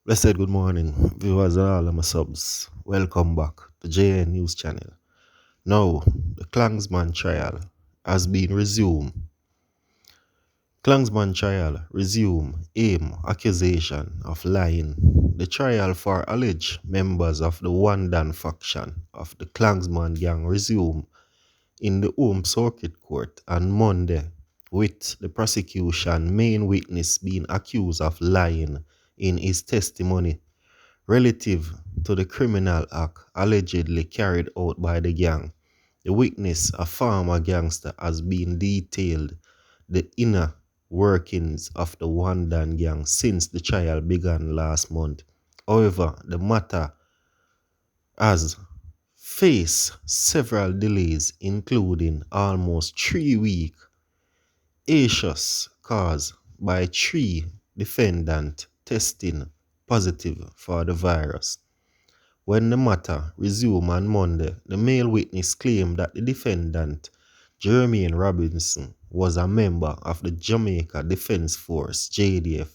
Blessed good morning, viewers and all of my subs. Welcome back to JN News Channel. Now, the Klangsman trial has been resumed. Klangsman trial resume aim accusation of lying. The trial for alleged members of the One Dan faction of the Klangsman gang resume in the Home Circuit Court on Monday, with the prosecution main witness being accused of lying in his testimony relative to the criminal act allegedly carried out by the gang. The witness, a former gangster, has been detailed the inner workings of the One Dan gang since the trial began last month. However, the matter has faced several delays, including almost 3 weeks issues caused by three defendants testing positive for the virus. When the matter resumed on Monday, the male witness claimed that the defendant, Jermaine Robinson, was a member of the Jamaica Defense Force (JDF),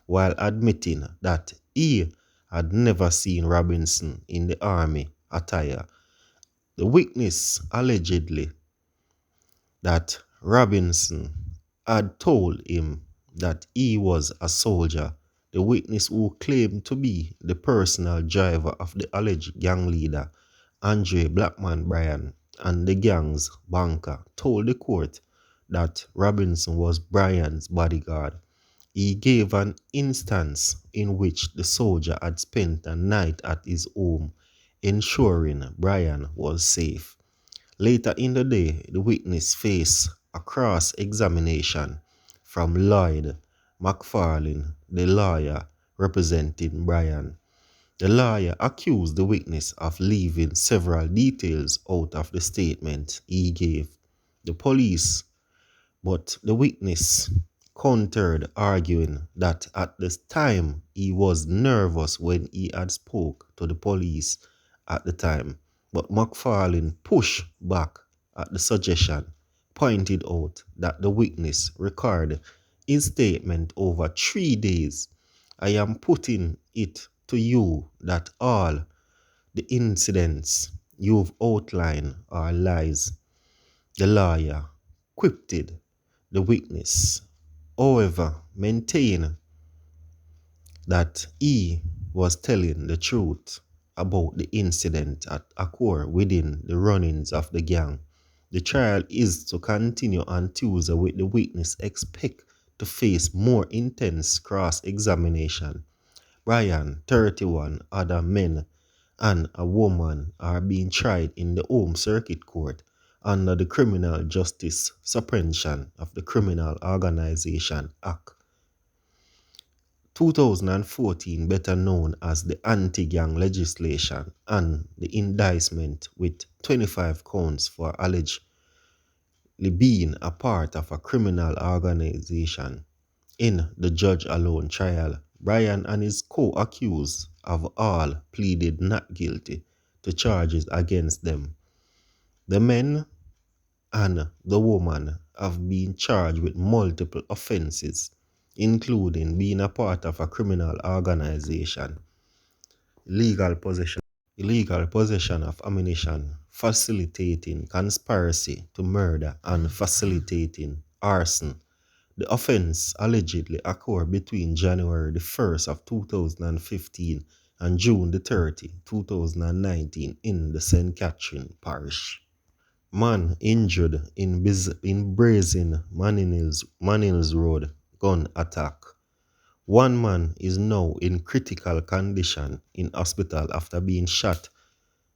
while admitting that he had never seen Robinson in the army attire. The witness allegedly that Robinson had told him that he was a soldier. The witness, who claimed to be the personal driver of the alleged gang leader, Andre Blackman Bryan, and the gang's banker, told the court that Robinson was Bryan's bodyguard. He gave an instance in which the soldier had spent a night at his home, ensuring Bryan was safe. Later in the day, the witness faced a cross-examination from Lloyd McFarlane, the lawyer representing Bryan. The lawyer accused the witness of leaving several details out of the statement he gave the police, but the witness countered, arguing that at the time he was nervous when he had spoke to the police at the time. But McFarlane pushed back at the suggestion, pointed out that the witness recorded his statement over 3 days. I am putting it to you that all the incidents you've outlined are lies, the lawyer quipped. The witness, however, maintained that he was telling the truth about the incident that occurred within the runnings of the gang. The trial is to continue on Tuesday, with the witness expect to face more intense cross-examination. Bryan, 31 other men and a woman are being tried in the Home Circuit Court under the Criminal Justice Suppression of the Criminal Organization Act 2014, better known as the anti-gang legislation, and the indictment with 25 counts for allegedly being a part of a criminal organization. In the judge alone trial, Bryan and his co-accused have all pleaded not guilty to charges against them. The men and the woman have been charged with multiple offenses, including being a part of a criminal organization, illegal possession of ammunition, facilitating conspiracy to murder, and facilitating arson. The offense allegedly occurred between January the 1st of 2015 and June the 30th, 2019 in the St. Catherine Parish. Man injured in Brazen Manil's Road gun attack. One man is now in critical condition in hospital after being shot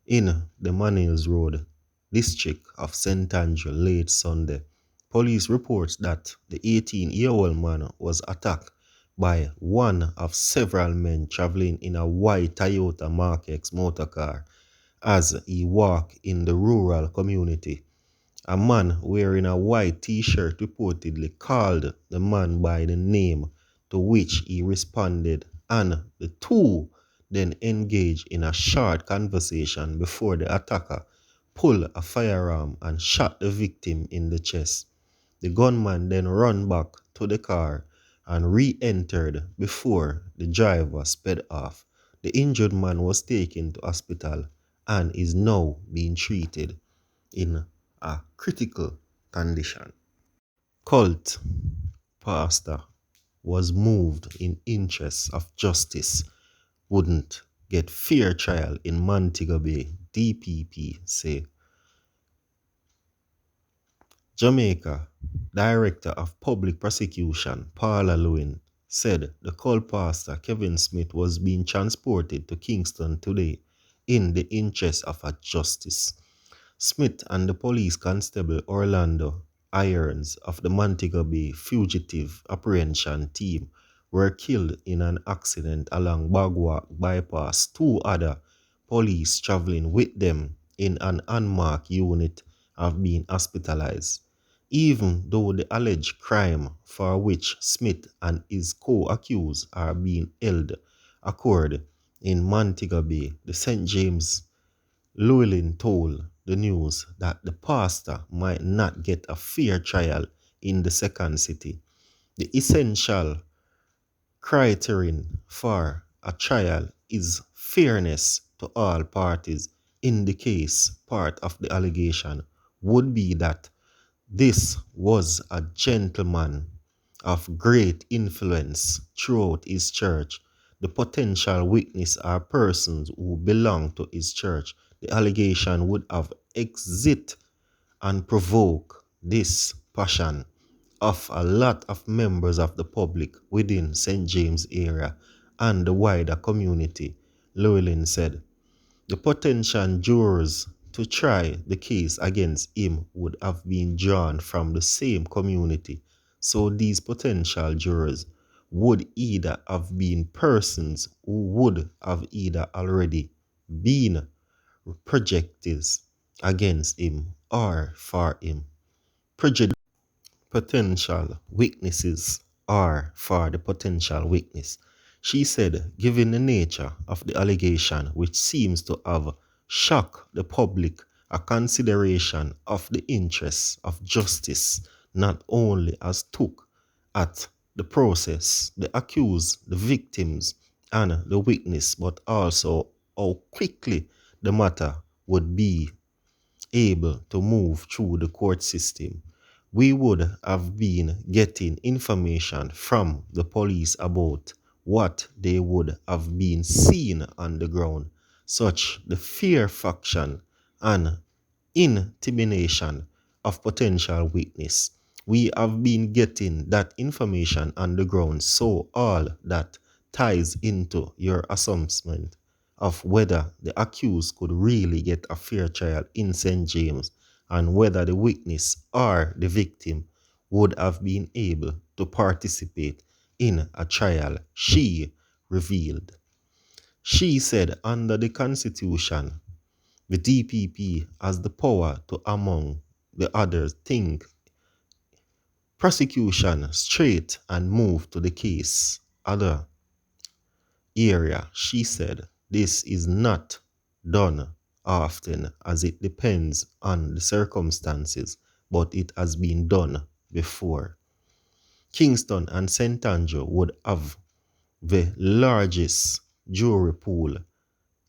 in the Manil's Road district of St. Andrew late Sunday. Police reports that the 18-year-old man was attacked by one of several men traveling in a white Toyota Mark X motorcar as he walked in the rural community. A man wearing a white t-shirt reportedly called the man by the name, to which he responded, and the two then engaged in a short conversation before the attacker pulled a firearm and shot the victim in the chest. The gunman then ran back to the car and re-entered before the driver sped off. The injured man was taken to hospital and is now being treated in a critical condition. Cult pastor was moved in interest of justice wouldn't get fair trial in Montego Bay, DPP say. Jamaica Director of Public Prosecution Paula Lewin said the cult pastor Kevin Smith was being transported to Kingston today in the interest of a justice. Smith and the police constable Orlando Irons of the Montego Bay Fugitive Apprehension Team were killed in an accident along Bagwalk Bypass. Two other police traveling with them in an unmarked unit have been hospitalized. Even though the alleged crime for which Smith and his co-accused are being held occurred in Montego Bay, the St. James Llewellyn told the news that the pastor might not get a fair trial in the second city. The essential criterion for a trial is fairness to all parties. In the case, part of the allegation would be that this was a gentleman of great influence throughout his church. The potential witness are persons who belong to his church. The allegation would have exit and provoke this passion of a lot of members of the public within St. James area and the wider community, Llewellyn said. The potential jurors to try the case against him would have been drawn from the same community, so these potential jurors would either have been persons who would have either already been projectors against him or for him. Potential witnesses are for the potential witness. She said, given the nature of the allegation, which seems to have shocked the public, a consideration of the interests of justice not only as took at the process, the accused, the victims, and the witness, but also how quickly the matter would be able to move through the court system. We would have been getting information from the police about what they would have been seeing on the ground, such the fear faction and intimidation of potential witness. We have been getting that information on the ground, so all that ties into your assessment of whether the accused could really get a fair trial in St. James and whether the witness or the victim would have been able to participate in a trial, she revealed. She said under the Constitution, the DPP has the power to, among the others, think prosecution straight and move to the case. Other area, she said, this is not done often as it depends on the circumstances, but it has been done before. Kingston and St. Andrew would have the largest jury pool,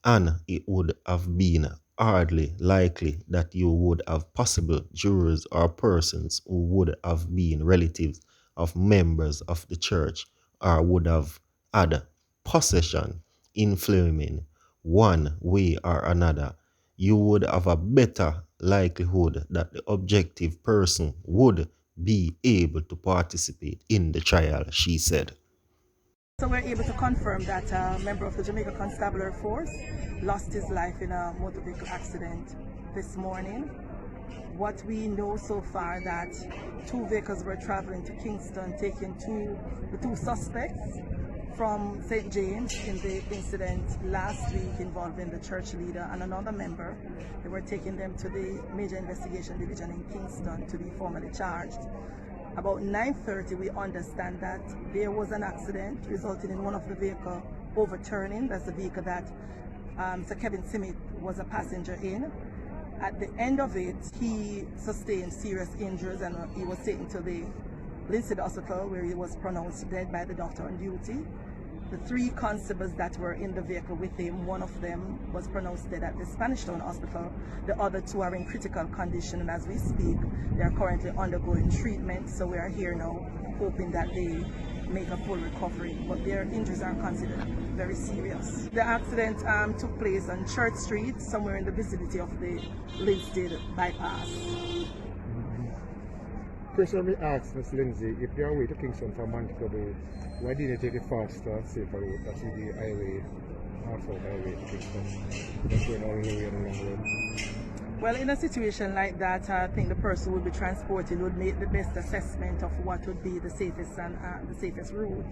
and it would have been hardly likely that you would have possible jurors or persons who would have been relatives of members of the church or would have had possession inflaming one way or another. You would have a better likelihood that the objective person would be able to participate in the trial, she said. So we're able to confirm that a member of the Jamaica Constabulary Force lost his life in a motor vehicle accident this morning. What we know so far that two vehicles were traveling to Kingston, taking the two suspects from St. James in the incident last week involving the church leader and another member. They were taking them to the Major Investigation Division in Kingston to be formally charged. About 9:30, we understand that there was an accident resulting in one of the vehicle overturning. That's the vehicle that Sir Kevin Smith was a passenger in. At the end of it, he sustained serious injuries and he was taken to the Linstead Hospital, where he was pronounced dead by the doctor on duty. The 3 constables that were in the vehicle with him, one of them was pronounced dead at the Spanish Town Hospital. The other 2 are in critical condition, and as we speak, they are currently undergoing treatment. So we are here now hoping that they make a full recovery, but their injuries are considered very serious. The accident took place on Church Street, somewhere in the vicinity of the Linstead bypass. Question we asked Ms. Lindsay, if you are away to Kingston from Montego Bay, why didn't you take a faster, safer route, that's the highway, North-South highway to Kingston? That's going all the way on the long road. Well, in a situation like that, I think the person who would be transported would make the best assessment of what would be the safest and the safest route.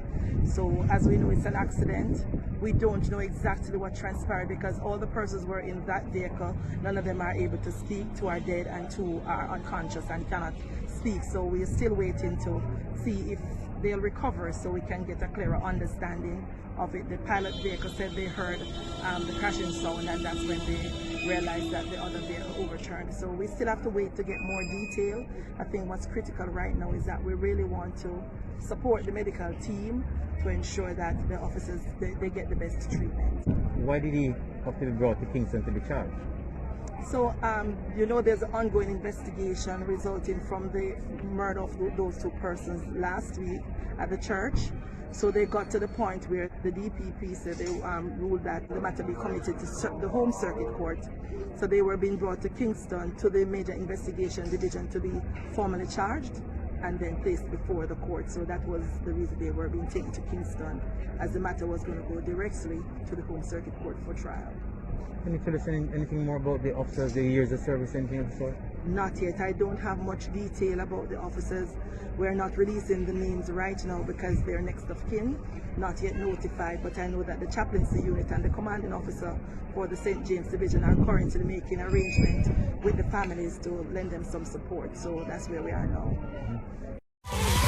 So, as we know, it's an accident. We don't know exactly what transpired because all the persons were in that vehicle. None of them are able to speak. 2 are dead and 2 are unconscious and cannot speak. So we are still waiting to see if they'll recover so we can get a clearer understanding of it. The pilot vehicle said they heard the crashing sound, and that's when they realized that the other vehicle overturned. So we still have to wait to get more detail. I think what's critical right now is that we really want to support the medical team to ensure that the officers they get the best treatment. Why did he have to be brought to Kingston to be charged? So, you know, there's an ongoing investigation resulting from the murder of those 2 persons last week at the church. So they got to the point where the DPP said they ruled that the matter be committed to the Home Circuit Court. So they were being brought to Kingston to the Major Investigation Division to be formally charged and then placed before the court. So that was the reason they were being taken to Kingston, as the matter was going to go directly to the Home Circuit Court for trial. Can you tell us anything more about the officers, their years of service, anything of the sort? Not yet. I don't have much detail about the officers. We're not releasing the names right now because they're next of kin, not yet notified, but I know that the chaplaincy unit and the commanding officer for the St. James Division are currently making arrangements with the families to lend them some support. So that's where we are now.